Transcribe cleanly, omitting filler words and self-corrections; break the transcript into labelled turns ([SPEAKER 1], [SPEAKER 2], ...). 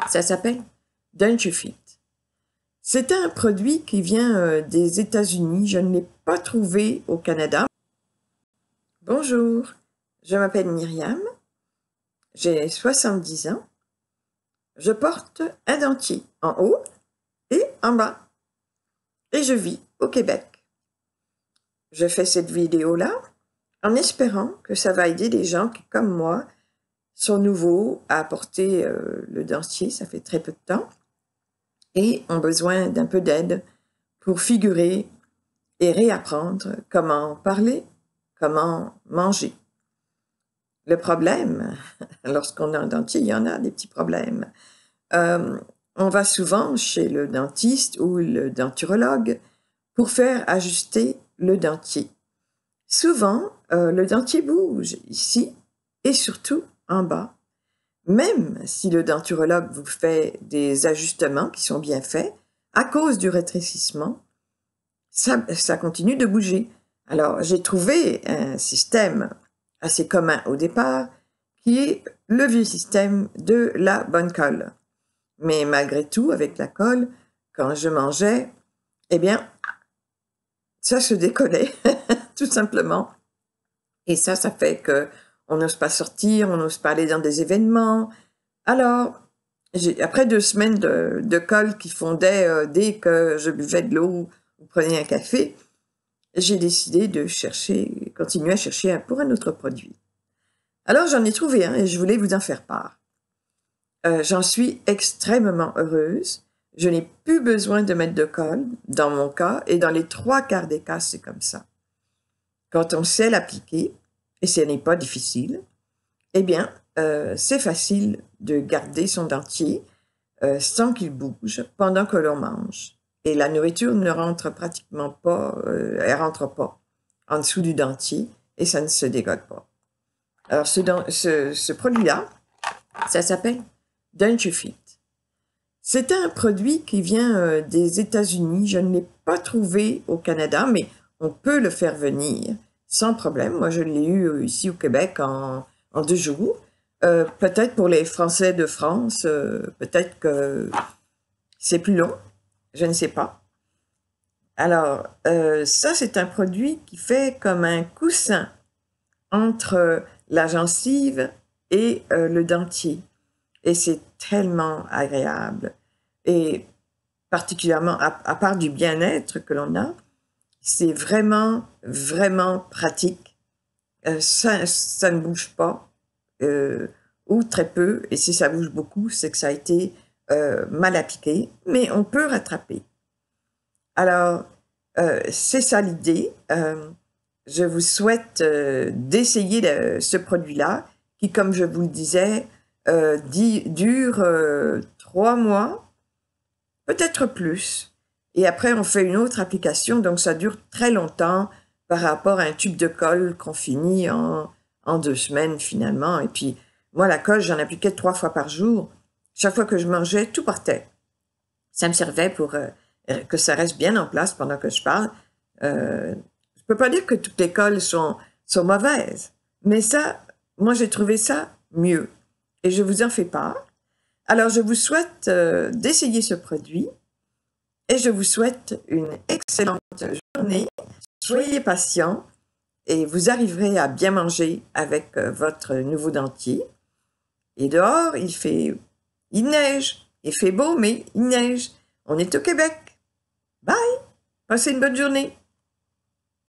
[SPEAKER 1] Ça s'appelle Dentufit. C'est un produit qui vient des États-Unis. Je ne l'ai pas trouvé au Canada. Bonjour, je m'appelle Myriam, j'ai 70 ans. Je porte un dentier en haut et en bas. Et je vis au Québec. Je fais cette vidéo-là en espérant que ça va aider des gens qui, comme moi, sont nouveaux à porter le dentier, ça fait très peu de temps, et ont besoin d'un peu d'aide pour figurer et réapprendre comment parler, comment manger. Le problème, lorsqu'on a un dentier, il y en a des petits problèmes. On va souvent chez le dentiste ou le denturologue pour faire ajuster le dentier. Souvent, le dentier bouge ici et surtout en bas. Même si le denturologue vous fait des ajustements qui sont bien faits, à cause du rétrécissement, ça continue de bouger. Alors, j'ai trouvé un système assez commun au départ, qui est le vieux système de la bonne colle. Mais malgré tout, avec la colle, quand je mangeais, eh bien, ça se décollait, tout simplement. Et ça fait qu'on n'ose pas sortir, on n'ose pas aller dans des événements. Alors, après 2 semaines de colle qui fondait dès que je buvais de l'eau ou prenais un café, j'ai décidé de continuer à chercher pour un autre produit. Alors, j'en ai trouvé un et je voulais vous en faire part. J'en suis extrêmement heureuse. Je n'ai plus besoin de mettre de colle, dans mon cas, et dans les 3/4 des cas, c'est comme ça. Quand on sait l'appliquer, et ce n'est pas difficile, eh bien, c'est facile de garder son dentier sans qu'il bouge pendant que l'on mange. Et la nourriture ne rentre pratiquement pas, elle rentre pas en dessous du dentier et ça ne se dégote pas. Alors, ce produit-là, ça s'appelle Dentufit. C'est un produit qui vient des États-Unis. Je ne l'ai pas trouvé au Canada, mais on peut le faire venir sans problème. Moi, je l'ai eu ici au Québec en 2 jours. Peut-être pour les Français de France, peut-être que c'est plus long, je ne sais pas. Alors, ça, c'est un produit qui fait comme un coussin entre la gencive et le dentier. Et c'est tellement agréable. Et particulièrement, à part du bien-être que l'on a, c'est vraiment, vraiment pratique. Ça ne bouge pas, ou très peu, et si ça bouge beaucoup, c'est que ça a été mal appliqué, mais on peut rattraper. Alors, c'est ça l'idée. Je vous souhaite d'essayer ce produit-là, qui, comme je vous le disais, dure 3 mois, peut-être plus. Et après, on fait une autre application, donc ça dure très longtemps par rapport à un tube de colle qu'on finit en 2 semaines finalement. Et puis, moi, la colle, j'en appliquais 3 fois par jour. Chaque fois que je mangeais, tout partait. Ça me servait pour que ça reste bien en place pendant que je parle. Je peux pas dire que toutes les colles sont mauvaises, mais ça, moi, j'ai trouvé ça mieux. Et je vous en fais part. Alors, je vous souhaite d'essayer ce produit et je vous souhaite une excellente journée. Soyez patient et vous arriverez à bien manger avec votre nouveau dentier. Et dehors, il neige. Il fait beau, mais il neige. On est au Québec. Bye! Passez une bonne journée.